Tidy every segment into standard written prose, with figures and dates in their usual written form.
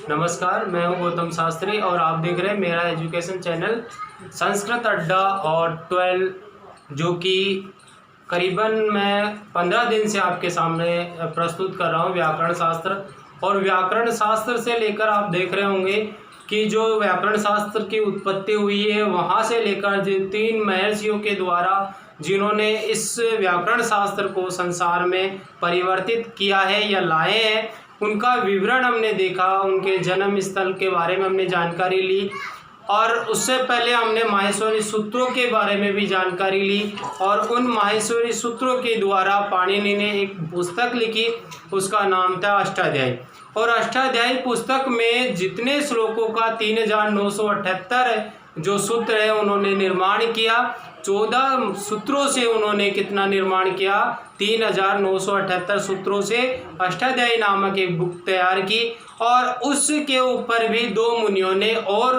नमस्कार, मैं हूं गौतम शास्त्री और आप देख रहे हैं मेरा एजुकेशन चैनल संस्कृत अड्डा और 12, जो कि करीबन मैं 15 दिन से आपके सामने प्रस्तुत कर रहा हूं व्याकरण शास्त्र। और व्याकरण शास्त्र से लेकर आप देख रहे होंगे कि जो व्याकरण शास्त्र की उत्पत्ति हुई है वहाँ से लेकर जो 3 महर्षियों के द्वारा जिन्होंने इस व्याकरण शास्त्र को संसार में परिवर्तित किया है या लाए हैं, उनका विवरण हमने देखा, उनके जन्म स्थल के बारे में हमने जानकारी ली और उससे पहले हमने माहेश्वरी सूत्रों के बारे में भी जानकारी ली। और उन माहेश्वरी सूत्रों के द्वारा पाणिनि ने एक पुस्तक लिखी, उसका नाम था अष्टाध्यायी। और अष्टाध्यायी पुस्तक में जितने श्लोकों का 3978 जो सूत्र है उन्होंने निर्माण किया, 14 सूत्रों से उन्होंने कितना निर्माण किया, 3978 सूत्रों से अष्टाध्यायी नामक एक बुक तैयार की। और उसके ऊपर भी 2 मुनियों ने और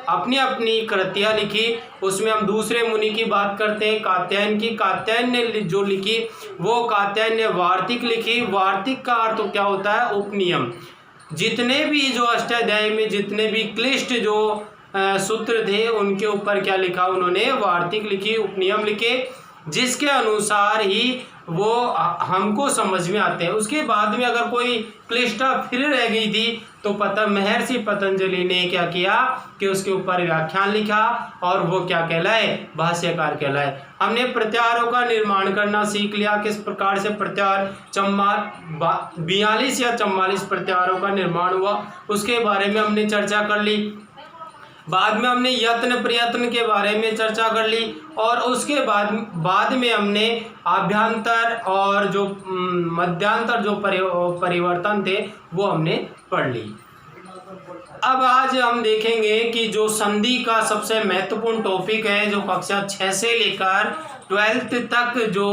अपनी अपनी कृतियाँ लिखी। उसमें हम दूसरे मुनि की बात करते हैं, कात्यायन की। कात्यायन ने जो लिखी वो कात्यायन ने वार्तिक लिखी। वार्तिक का अर्थ क्या होता है? उपनियम। जितने भी जो अष्टाध्यायी में जितने भी क्लिष्ट जो सूत्र थे उनके ऊपर क्या लिखा उन्होंने? वार्तिक लिखी, उपनियम लिखे, जिसके अनुसार ही वो हमको समझ में आते हैं। उसके बाद में अगर कोई क्लिष्टता फिर रह गई थी तो महर्षि पतंजलि ने क्या किया कि उसके ऊपर व्याख्यान लिखा और वो क्या कहलाए? भाष्यकार कहलाए। हमने प्रत्याहारों का निर्माण करना सीख लिया, किस प्रकार से प्रत्याहार 42 या 44 प्रत्याहारों का निर्माण हुआ, उसके बारे में हमने चर्चा कर ली। बाद में हमने यत्न प्रयत्न के बारे में चर्चा कर ली और उसके बाद में हमने आभ्यंतर और जो मध्यांतर जो परिवर्तन थे वो हमने पढ़ ली। अब आज हम देखेंगे कि जो संधि का सबसे महत्वपूर्ण टॉपिक है, जो कक्षा 6 से लेकर 12th तक जो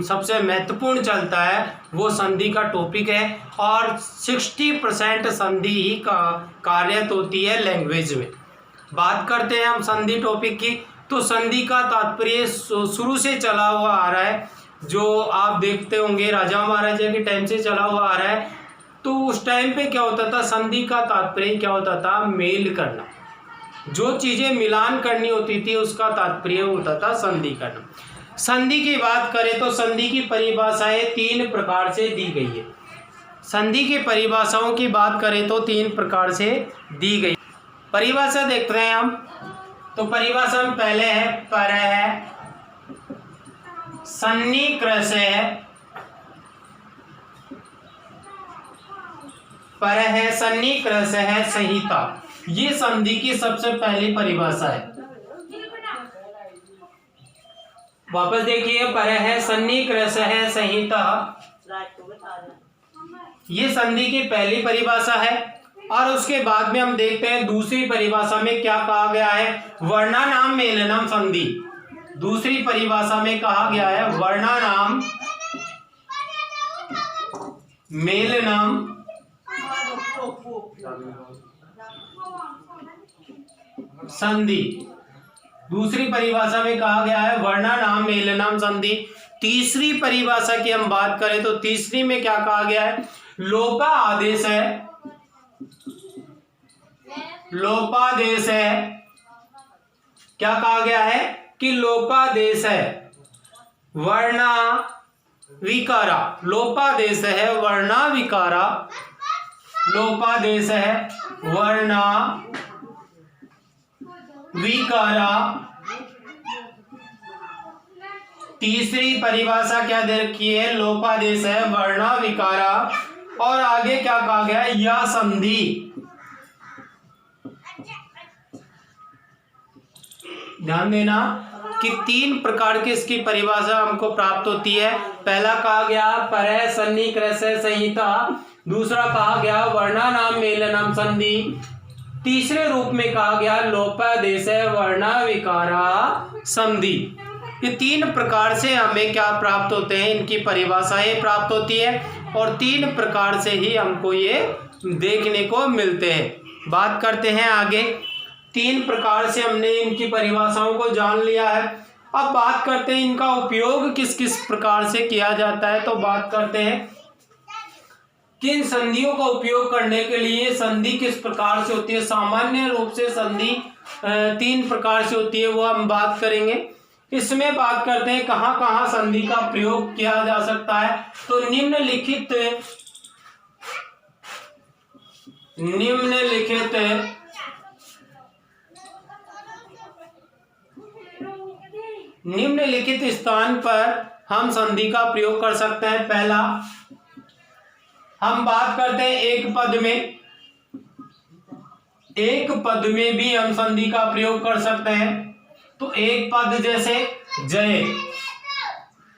सबसे महत्वपूर्ण चलता है वो संधि का टॉपिक है। और 60% संधि ही का कार्यत होती है लैंग्वेज में। बात करते हैं हम संधि टॉपिक की, तो संधि का तात्पर्य शुरू से चला हुआ आ रहा है, जो आप देखते होंगे राजा महाराजा के टाइम से चला हुआ आ रहा है। तो उस टाइम पे क्या होता था? संधि का तात्पर्य क्या होता था? मेल करना। जो चीजें मिलान करनी होती थी उसका तात्पर्य होता था संधि करना। संधि की बात करें तो संधि की परिभाषाएं 3 प्रकार से दी गई है। संधि की परिभाषाओं की बात करें तो 3 प्रकार से दी गई। परिभाषा देखते हैं हम, तो परिभाषा में पहले है परः सन्निकृष्य, परः सन्निकृष्य संहिता। ये संधि की सबसे पहली परिभाषा है। वापस देखिए, परः सन्निकृष्य संहिता, ये संधि की पहली परिभाषा है। और उसके बाद में हम देखते हैं दूसरी परिभाषा में क्या कहा गया है? वर्णानाम मेलनम संधि। दूसरी परिभाषा में कहा गया है वर्णानाम मेलनम संधि। दूसरी परिभाषा में कहा गया है वर्णानाम मेलनम संधि। तीसरी परिभाषा की हम बात करें तो तीसरी में क्या कहा गया है? लोपा आदेश है, लोपादेश है। क्या कहा गया है? कि लोपादेश है वर्णा विकारा। लोपादेश है वर्णा विकारा, लोपादेश है वर्णा विकारा। तीसरी परिभाषा क्या दे रखी है? लोपादेश है वर्णा विकारा। और आगे क्या कहा गया है? या संधि। ध्यान देना कि 3 प्रकार की इसकी परिभाषा हमको प्राप्त होती है। पहला कहा गया परः सन्निकृष्य संहिता, दूसरा कहा गया वर्णानाम मेलनम संधि, तीसरे रूप में कहा गया लोपादेश वर्णा विकारा संधि। ये 3 प्रकार से हमें क्या प्राप्त होते हैं? इनकी परिभाषाएं प्राप्त होती है और 3 प्रकार से ही हमको ये देखने को मिलते हैं। बात करते हैं आगे। 3 प्रकार से हमने इनकी परिभाषाओं को जान लिया है। अब बात करते हैं इनका उपयोग किस किस प्रकार से किया जाता है। तो बात करते हैं किन संधियों का उपयोग करने के लिए संधि किस प्रकार से होती है। सामान्य रूप से संधि 3 प्रकार से होती है, वो हम बात करेंगे। इसमें बात करते हैं कहाँ कहाँ संधि का प्रयोग किया जा सकता है। तो निम्नलिखित स्थान पर हम संधि का प्रयोग कर सकते हैं। पहला हम बात करते हैं एक पद में भी हम संधि का प्रयोग कर सकते हैं। तो एक पद जैसे जय,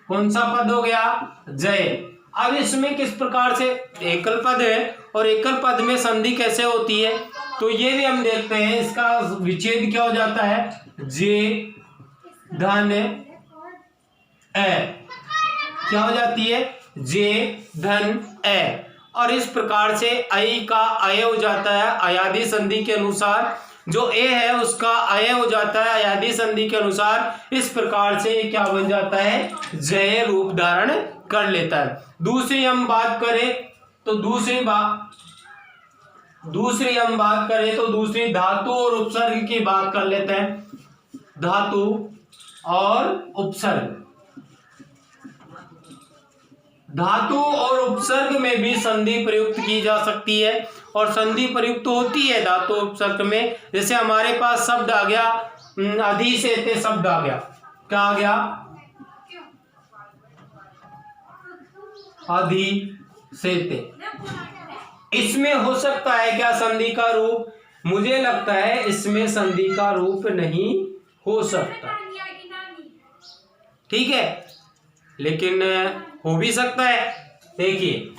कौन सा पद हो गया, जय। अब इसमें किस प्रकार से एकल पद है और एकल पद में संधि कैसे होती है, तो ये भी हम देखते हैं। इसका विच्छेद क्या हो जाता है, जे धन ए, क्या हो जाती है, जे धन ए। और इस प्रकार से आई का अय हो जाता है अयादी संधि के अनुसार। जो ए है उसका अय हो जाता है अयादी संधि के अनुसार। इस प्रकार से क्या बन जाता है, जय रूप धारण कर लेता है। दूसरी हम बात करें तो दूसरी धातु और उपसर्ग की बात कर लेते हैं। धातु और उपसर्ग, धातु और उपसर्ग में भी संधि प्रयुक्त की जा सकती है और संधि प्रयुक्त होती है धातु उपसर्ग में। जैसे हमारे पास शब्द आ गया अधि से ते शब्द आ गया, क्या आ गया, अधि से ते। इसमें हो सकता है क्या संधि का रूप, मुझे लगता है इसमें संधि का रूप नहीं हो सकता, ठीक है, लेकिन हो भी सकता है। देखिए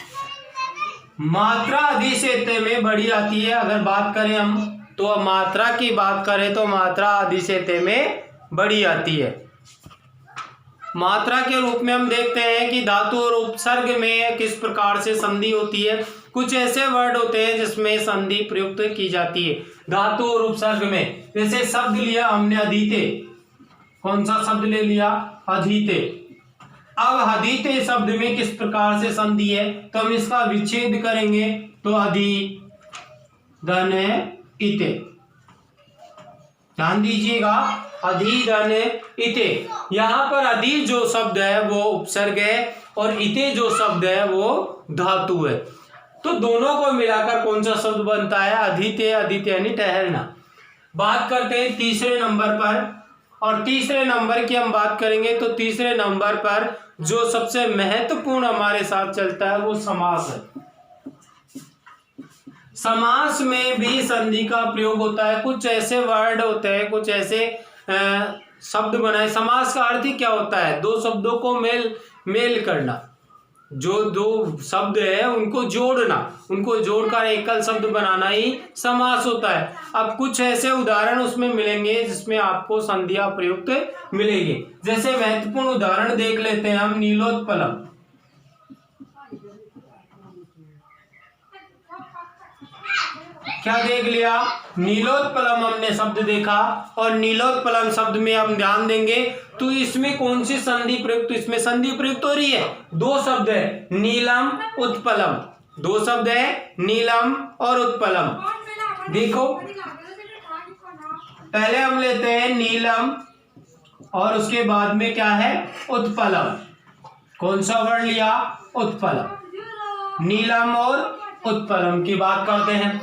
मात्रा अधि से ते में बड़ी आती है। अगर बात करें हम तो मात्रा की बात करें तो मात्रा अधि से ते में बड़ी आती है। मात्रा के रूप में हम देखते हैं कि धातु और उपसर्ग में किस प्रकार से संधि होती है। कुछ ऐसे वर्ड होते हैं जिसमें संधि प्रयुक्त की जाती है धातु और उपसर्ग में। जैसे शब्द लिया हमने अधीते, कौन सा शब्द ले लिया, अधीते। अब अधीते शब्द में किस प्रकार से संधि है, तो हम इसका विच्छेद करेंगे तो अधि धन इते। ध्यान दीजिएगा, अधि धन इते। यहां पर अधि जो शब्द है वो उपसर्ग है और इते जो शब्द है वो धातु है। तो दोनों को मिलाकर कौन सा शब्द बनता है, अधीते। अधीते यानी ठहरना। बात करते हैं तीसरे नंबर पर, और तीसरे नंबर की हम बात करेंगे तो तीसरे नंबर पर जो सबसे महत्वपूर्ण हमारे साथ चलता है वो समास है। समास में भी संधि का प्रयोग होता है। कुछ ऐसे वर्ड होते हैं, कुछ ऐसे शब्द बनाए। समास का अर्थ ही क्या होता है, दो शब्दों को मेल करना। जो दो शब्द है उनको जोड़ना, उनको जोड़कर एकल शब्द बनाना ही समास होता है। अब कुछ ऐसे उदाहरण उसमें मिलेंगे जिसमें आपको संधियां प्रयुक्त मिलेगी। जैसे महत्वपूर्ण उदाहरण देख लेते हैं हम, नीलोत्पलम। क्या देख लिया, नीलोत्पलम हमने शब्द देखा। और नीलोत्पलम शब्द में हम ध्यान देंगे तो इसमें कौन सी संधि प्रयुक्त, इसमें संधि प्रयुक्त हो रही है। दो शब्द है, नीलम उत्पलम। दो शब्द है, नीलम और उत्पलम। देखो पहले हम लेते हैं नीलम और उसके बाद में क्या है, उत्पलम। कौन सा वर्ड लिया, उत्पलम। नीलम और उत्पलम की बात करते हैं।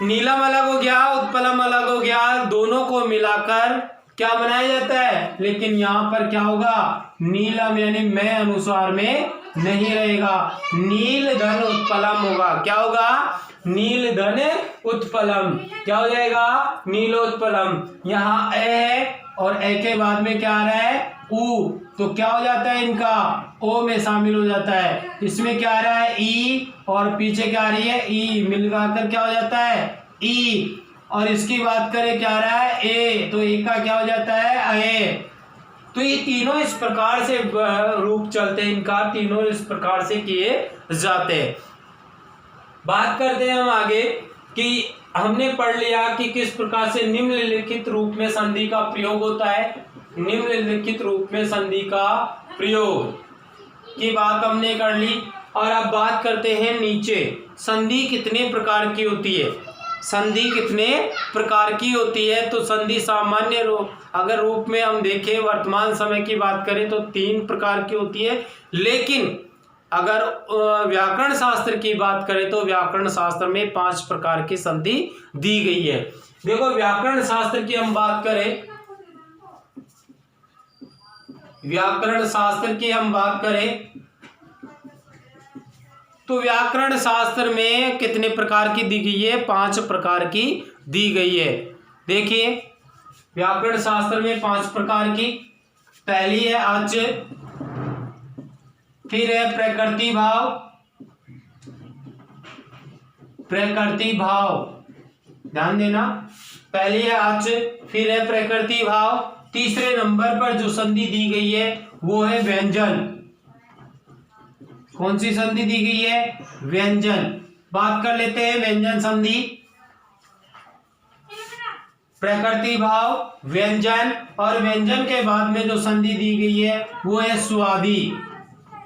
नीलम अलग हो गया, उत्पलम अलग हो गया, दोनों को मिलाकर क्या बनाया जाता है। लेकिन यहां पर क्या होगा, नीलम यानी मैं अनुसार में नहीं रहेगा, नील धन उत्पलम होगा। क्या होगा, नील धन उत्पलम। क्या हो जाएगा, नीलोत्पलम। यहाँ ए है और ए के बाद में क्या आ रहा है, ऊ, तो क्या हो जाता है, इनका ओ में शामिल हो जाता है। इसमें क्या आ रहा है, ई, और पीछे क्या आ रही है, ई, मिलकर क्या हो जाता है, ई। और इसकी बात करें क्या आ रहा है, ए, तो ए का क्या हो जाता है, ए। तो ये तीनों इस प्रकार से रूप चलते हैं, इनका तीनों इस प्रकार से किए जाते हैं। बात करते हैं हम आगे कि हमने पढ़ लिया कि किस प्रकार से निम्नलिखित रूप में संधि का प्रयोग होता है। निम्नलिखित रूप में संधि का प्रयोग की बात हमने कर ली। और अब बात करते हैं नीचे, संधि कितने प्रकार की होती है। संधि कितने प्रकार की होती है, तो संधि सामान्य रूप अगर रूप में हम देखें वर्तमान समय की बात करें तो 3 प्रकार की होती है, लेकिन अगर व्याकरण शास्त्र की बात करें तो व्याकरण शास्त्र में 5 प्रकार की संधि दी गई है। देखो व्याकरण शास्त्र की हम बात करें, व्याकरण शास्त्र की हम बात करें तो व्याकरण शास्त्र में कितने प्रकार की दी गई है, 5 प्रकार की दी गई है। देखिए व्याकरण शास्त्र में 5 प्रकार की, पहली है अच, फिर है प्रकृति भाव, प्रकृति भाव, ध्यान देना, पहली है अच, फिर है प्रकृति भाव, तीसरे नंबर पर जो संधि दी गई है वो है व्यंजन। कौन सी संधि दी गई है, व्यंजन। बात कर लेते हैं व्यंजन संधि, प्रकृति भाव, व्यंजन, और व्यंजन के बाद में जो संधि दी गई है वो है स्वादि।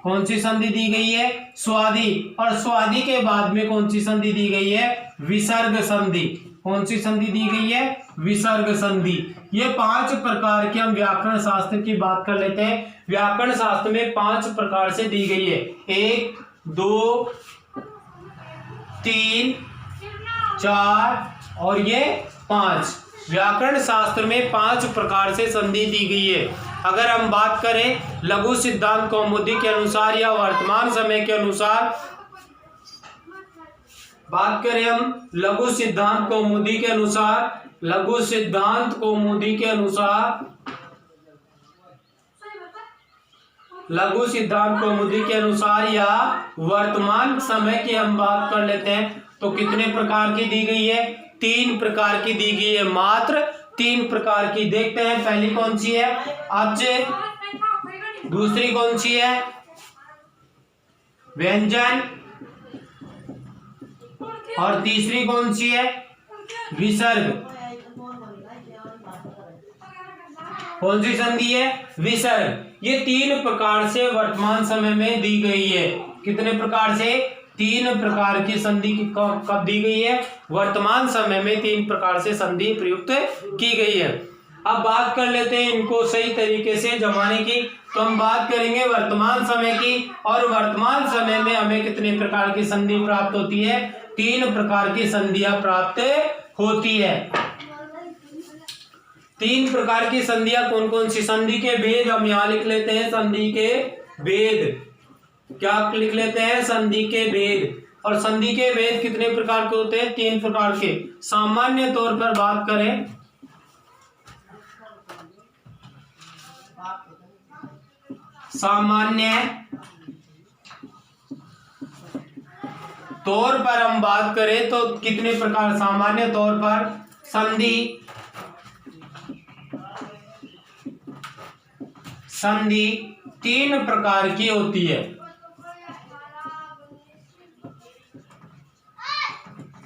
कौन सी संधि दी गई है, स्वादि, और स्वादि के बाद में कौन सी संधि दी गई है, विसर्ग संधि। कौन सी संधि दी गई है, विसर्ग संधि। ये 5 प्रकार के हम व्याकरण शास्त्र की बात कर लेते हैं। व्याकरण शास्त्र में 5 प्रकार से दी गई है, 1 2 3 4 और ये 5। व्याकरण शास्त्र में 5 प्रकार से संधि दी गई है। अगर हम बात करें लघु सिद्धांत कौमुदी के अनुसार या वर्तमान समय के अनुसार, बात करें हम लघु सिद्धांत कौमुदी के अनुसार, लघु सिद्धांत कौमुदी के अनुसार, लघु सिद्धांत कौमुदी के अनुसार या वर्तमान समय की हम बात कर लेते हैं तो कितने प्रकार की दी गई है, 3 प्रकार की दी गई है, मात्र 3 प्रकार की। देखते हैं पहली कौन सी है, अच, दूसरी कौन सी है, व्यंजन, और तीसरी कौन सी है, विसर्ग। कौन सी संधि है, विसर्ग। ये 3 प्रकार से वर्तमान समय में दी गई है। कितने प्रकार से, 3 प्रकार की संधि कब दी गई है, वर्तमान समय में 3 प्रकार से संधि प्रयुक्त की गई है। अब बात कर लेते हैं इनको सही तरीके से जमाने की, तो हम बात करेंगे वर्तमान समय की, और वर्तमान समय में हमें कितने प्रकार की संधि प्राप्त होती है, 3 प्रकार की संधियां प्राप्त होती है। 3 प्रकार की संधियां कौन कौन सी, संधि के भेद हम यहाँ लिख लेते हैं, संधि के भेद, क्या लिख लेते हैं, संधि के भेद। और संधि के भेद कितने प्रकार के होते हैं, 3 प्रकार के। सामान्य तौर पर बात करें, सामान्य तौर पर हम बात करें तो कितने प्रकार, सामान्य तौर पर संधि, संधि 3 प्रकार की होती है।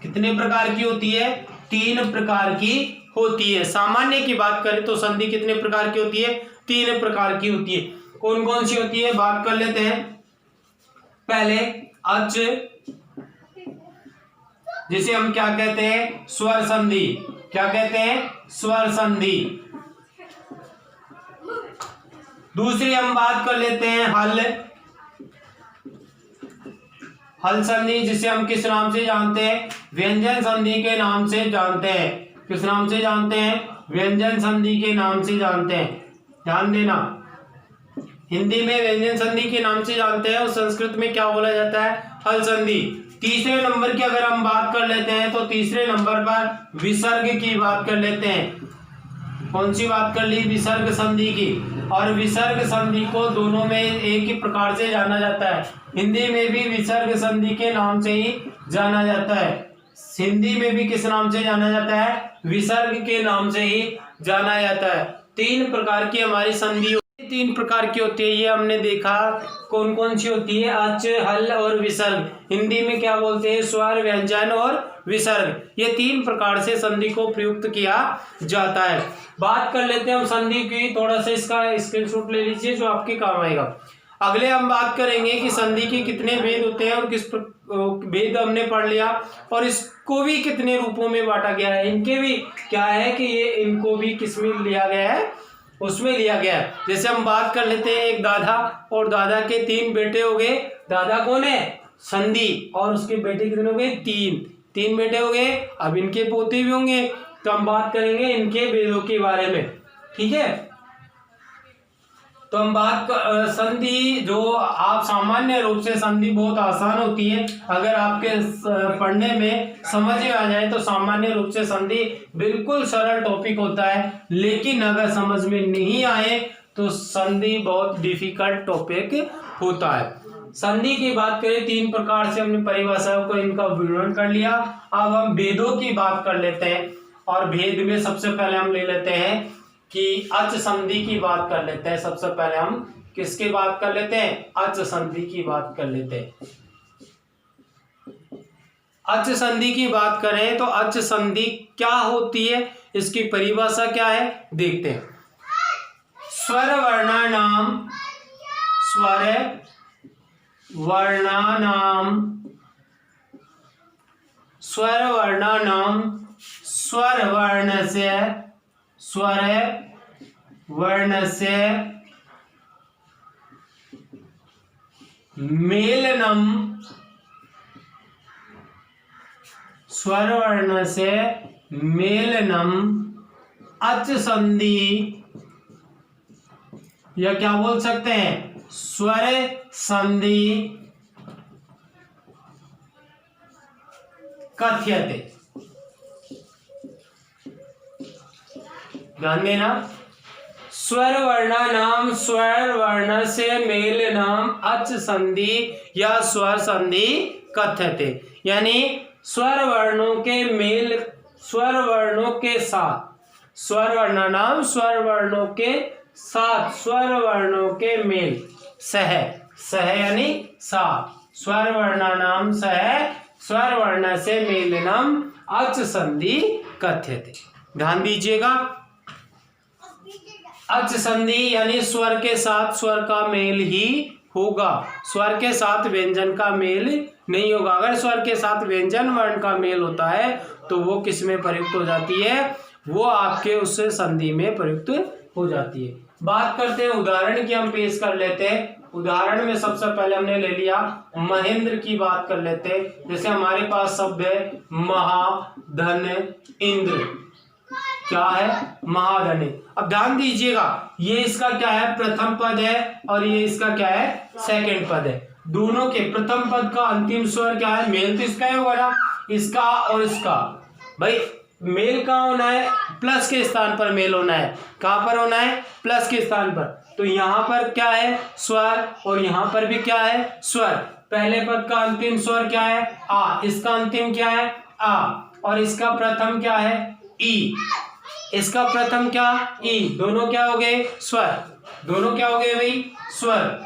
कितने प्रकार की होती है, 3 प्रकार की होती है। सामान्य की बात करें तो संधि कितने प्रकार की होती है, 3 प्रकार की होती है। कौन कौन सी होती है, बात कर लेते हैं। पहले अच, जिसे हम क्या कहते हैं, स्वर संधि। क्या कहते हैं, स्वर संधि। दूसरी हम बात कर लेते हैं हल, हल संधि, जिसे हम किस नाम से जानते हैं, व्यंजन संधि के नाम से जानते हैं। किस नाम से जानते हैं, व्यंजन संधि के नाम से जानते हैं। ध्यान देना, हिंदी में व्यंजन संधि के नाम से जानते हैं और संस्कृत में क्या बोला जाता है, हल संधि। तीसरे नंबर की अगर हम बात कर लेते हैं तो तीसरे नंबर पर विसर्ग की बात कर लेते हैं। कौन सी बात कर ली, विसर्ग संधि की। और विसर्ग संधि को दोनों में एक ही प्रकार से जाना जाता है। हिंदी में भी विसर्ग संधि के नाम से ही जाना जाता है। हिंदी में भी किस नाम से जाना जाता है, विसर्ग के नाम से ही जाना जाता है। 3 प्रकार की हमारी संधि 3 प्रकार की होती है, ये हमने देखा। कौन कौन सी होती है, अच, हल और विसर्ग। हिंदी में क्या बोलते हैं, स्वर, व्यंजन और विसर्ग। ये 3 प्रकार से संधि को प्रयुक्त किया जाता है। बात कर लेते हैं हम संधि की, थोड़ा सा इसका स्क्रीनशॉट ले लीजिए जो आपके काम आएगा। अगले हम बात करेंगे कि संधि के कितने भेद होते हैं और किस भेद हमने पढ़ लिया, और इसको भी कितने रूपों में बांटा गया है। इनके भी क्या है कि ये इनको भी किसमें लिया गया है, उसमें लिया गया है। जैसे हम बात कर लेते हैं एक दादा, और दादा के 3 बेटे हो गए। दादा कौन है, संधि, और उसके बेटे कितने हो गए, 3 बेटे हो गए। अब इनके पोते भी होंगे, तो हम बात करेंगे इनके भेदों के बारे में, ठीक है। तो हम संधि जो आप सामान्य रूप से, संधि बहुत आसान होती है, अगर आपके पढ़ने में समझ में आ जाए तो सामान्य रूप से संधि बिल्कुल सरल टॉपिक होता है। लेकिन अगर समझ में नहीं आए तो संधि बहुत डिफिकल्ट टॉपिक होता है। संधि की बात करें, 3 प्रकार से हमने परिभाषाओं को इनका विवरण कर लिया। अब हम भेदों की बात कर लेते हैं, और भेद में सबसे पहले हम ले लेते हैं कि अच संधि की बात कर लेते हैं। सबसे पहले हम किसकी बात कर लेते हैं, अच संधि की बात कर लेते हैं। अच संधि की बात करें तो अच संधि क्या होती है, इसकी परिभाषा क्या है, देखते हैं। स्वर वर्णानाम स्वर वर्ण से मेलनम, स्वर वर्ण से मेलनम अच संधि, या क्या बोल सकते हैं, स्वर संधि कथ्यते। ध्यान देना, स्वर वर्णानाम, स्वर वर्ण से मेलनम अच संधि या स्वर संधि कथ्यते, यानी स्वर वर्णों के मेल, स्वर वर्णों के साथ, स्वर वर्णानाम, स्वर वर्णों के साथ, स्वर वर्णों के मेल, सह यानी साथ, स्वर वर्णानाम सह स्वर वर्ण से मेलनम अच संधि कथ्यते। ध्यान दीजिएगा, अच संधि यानी स्वर के साथ स्वर का मेल ही होगा, स्वर के साथ व्यंजन का मेल नहीं होगा। अगर स्वर के साथ व्यंजन वर्ण का मेल होता है तो वो किस में प्रयुक्त हो जाती है, वो आपके उस संधि में प्रयुक्त हो जाती है। बात करते हैं उदाहरण की, हम पेश कर लेते हैं। उदाहरण में सबसे पहले हमने ले लिया महेंद्र की बात कर लेते हैं। जैसे हमारे पास शब्द है महाधन इंद्र, क्या है, महाधन। अब ध्यान दीजिएगा, ये इसका क्या है, प्रथम पद है, और ये इसका क्या है, सेकंड पद है। दोनों के प्रथम पद का अंतिम स्वर क्या है, मेल तो इसका होगा ना, इसका और इसका। भाई मेल कहाँ होना है, प्लस के स्थान पर मेल होना है। कहां पर होना है, प्लस के स्थान पर। तो यहां पर क्या है, स्वर, और यहां पर भी क्या है, स्वर। पहले पद का अंतिम स्वर क्या है, आ, इसका अंतिम क्या है, आ, और इसका प्रथम क्या है, ई, इसका प्रथम क्या, ई। दोनों क्या हो गए, स्वर। दोनों क्या हो गए भाई, स्वर।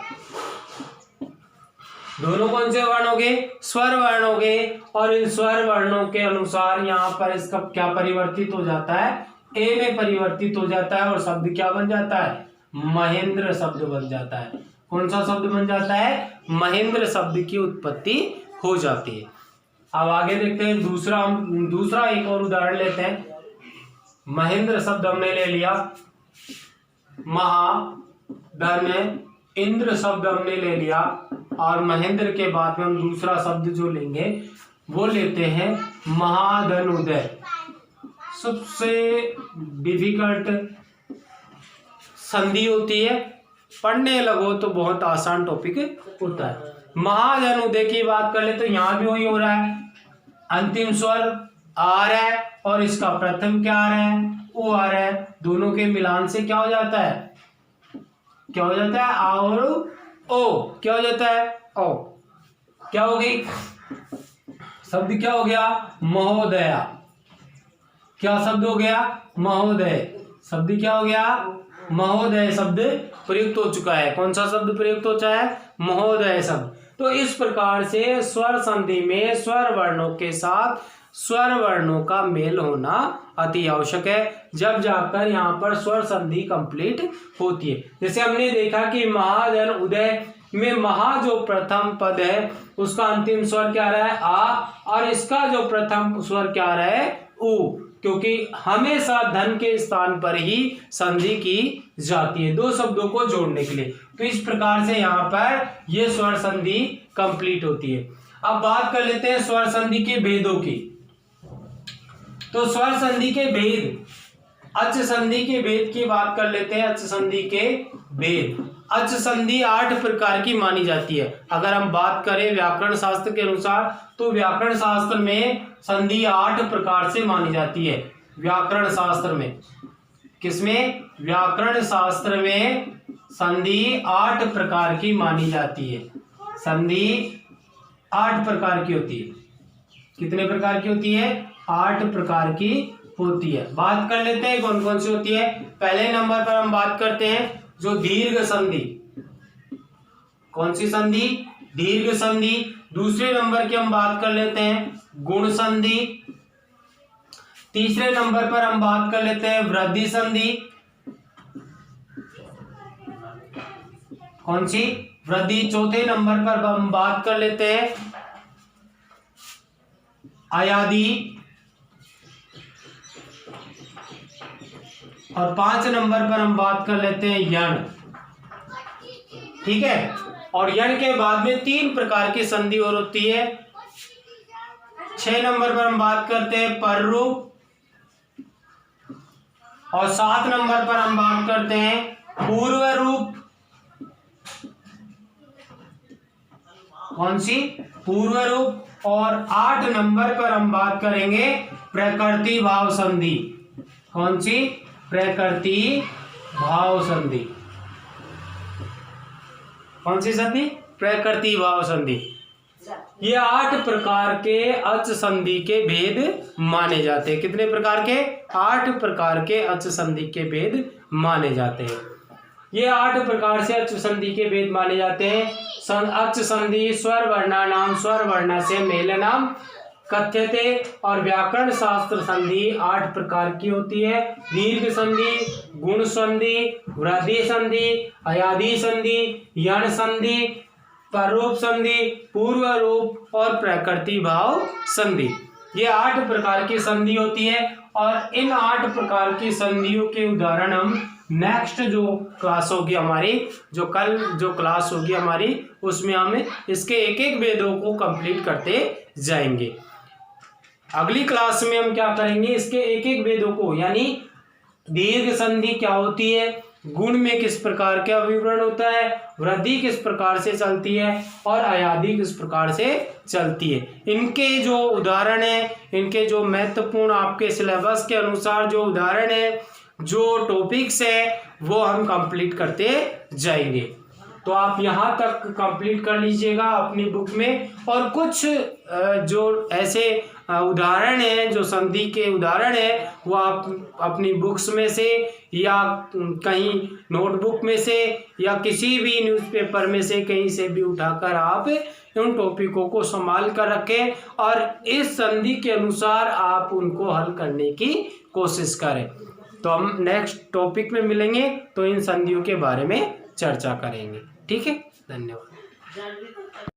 दोनों कौन से वर्ण हो गए, स्वर वर्ण हो गए। और इन स्वर वर्णों के अनुसार यहाँ पर इसका क्या परिवर्तित हो जाता है, ए में परिवर्तित हो जाता है, और शब्द क्या बन जाता है, महेंद्र शब्द बन जाता है। कौन सा शब्द बन जाता है, महेंद्र शब्द की उत्पत्ति हो जाती है। अब आगे देखते हैं दूसरा एक और उदाहरण लेते हैं। महेंद्र शब्द हमने ले लिया, महाधन इंद्र शब्द हमने ले लिया, और महेंद्र के बाद में हम दूसरा शब्द जो लेंगे वो लेते हैं महाधन उदय। सबसे डिफिकल्ट संधि होती है, पढ़ने लगो तो बहुत आसान टॉपिक होता है। महाधन उदय की बात कर ले तो यहां भी वही हो रहा है, अंतिम स्वर आ रहा है, और इसका प्रथम क्या आ रहा है, ओ आ रहा है। दोनों के मिलान से क्या हो जाता है, क्या हो जाता है, आ और ओ, क्या हो जाता है, ओ। क्या हो गई, शब्द क्या हो गया, महोदया। क्या शब्द हो गया, महोदय। शब्द क्या हो गया, महोदय शब्द प्रयुक्त हो चुका है। कौन सा शब्द प्रयुक्त हो चुका है, महोदय शब्द। तो इस प्रकार से स्वर संधि में स्वर वर्णों के साथ स्वर वर्णों का मेल होना अति आवश्यक है, जब जाकर यहाँ पर स्वर संधि कंप्लीट होती है। जैसे हमने देखा कि महाधन उदय में महा जो प्रथम पद है उसका अंतिम स्वर क्या रहा है आ, और इसका जो प्रथम स्वर क्या रहा है उ, क्योंकि हमेशा धन के स्थान पर ही संधि की जाती है दो शब्दों को जोड़ने के लिए। तो इस प्रकार से यहाँ पर यह स्वर संधि कंप्लीट होती है। अब बात कर लेते हैं स्वर संधि के भेदों की। तो स्वर संधि के भेद, अच संधि के भेद की बात कर लेते हैं। अच संधि के भेद, अच संधि 8 प्रकार की मानी जाती है। अगर हम बात करें व्याकरण शास्त्र के अनुसार तो व्याकरण शास्त्र में संधि 8 प्रकार से मानी जाती है। व्याकरण शास्त्र में, किसमें? व्याकरण शास्त्र में संधि 8 प्रकार की मानी जाती है। संधि 8 प्रकार की होती है। कितने प्रकार की होती है? 8 प्रकार की होती है। बात कर लेते हैं कौन कौन सी होती है। पहले नंबर पर हम बात करते हैं जो दीर्घ संधि। कौन सी संधि? दीर्घ संधि। दूसरे नंबर की हम बात कर लेते हैं गुण संधि। तीसरे नंबर पर हम बात कर लेते हैं वृद्धि संधि। कौन सी? वृद्धि। चौथे नंबर पर हम बात कर लेते हैं अयादि। और 5 नंबर पर हम बात कर लेते हैं यण। ठीक है। और यण के बाद में 3 प्रकार की संधि और होती है। 6 नंबर पर हम बात करते हैं पररूप। और 7 नंबर पर हम बात करते हैं पूर्व रूप। कौन सी? पूर्व रूप। और 8 नंबर पर हम बात करेंगे प्रकृति भाव संधि। कौन सी? प्रकृति भाव संधि। कौन सी संधि? प्रकृति भाव संधि। ये 8 प्रकार के अच संधि के भेद माने जाते हैं। कितने प्रकार के? 8 प्रकार के अच संधि के भेद माने जाते हैं। ये 8 प्रकार से अच संधि के भेद माने जाते हैं। अच संधि स्वर वर्णानाम स्वर वर्ण से मेलनाम कथ्यते। और व्याकरण शास्त्र संधि 8 प्रकार की होती है। दीर्घ संधि, गुण संधि, वृद्धि संधि, अयादि संधि, यण संधि, पररूप संधि, पूर्व रूप और प्रकृति भाव संधि। ये 8 प्रकार की संधि होती है। और इन 8 प्रकार की संधियों के उदाहरण हम नेक्स्ट जो क्लास होगी हमारी, जो कल जो क्लास होगी हमारी, उसमें हम इसके एक एक भेदों को कंप्लीट करते जाएंगे। अगली क्लास में हम क्या करेंगे, इसके एक एक भेदों को, यानी दीर्घ संधि क्या होती है, गुण में किस प्रकार का विवरण होता है, वृद्धि किस प्रकार से चलती है और अयादि किस प्रकार से चलती है, इनके जो उदाहरण है, इनके जो महत्वपूर्ण आपके सिलेबस के अनुसार जो उदाहरण है, जो टॉपिक्स है, वो हम कंप्लीट करते जाएंगे। तो आप यहाँ तक कंप्लीट कर लीजिएगा अपनी बुक में। और कुछ जो ऐसे उदाहरण हैं, जो संधि के उदाहरण है, वो आप अपनी बुक्स में से या कहीं नोटबुक में से या किसी भी न्यूज़पेपर में से कहीं से भी उठाकर आप उन टॉपिकों को संभाल कर रखें और इस संधि के अनुसार आप उनको हल करने की कोशिश करें। तो हम नेक्स्ट टॉपिक में मिलेंगे तो इन संधियों के बारे में चर्चा करेंगे। ठीक है, धन्यवाद।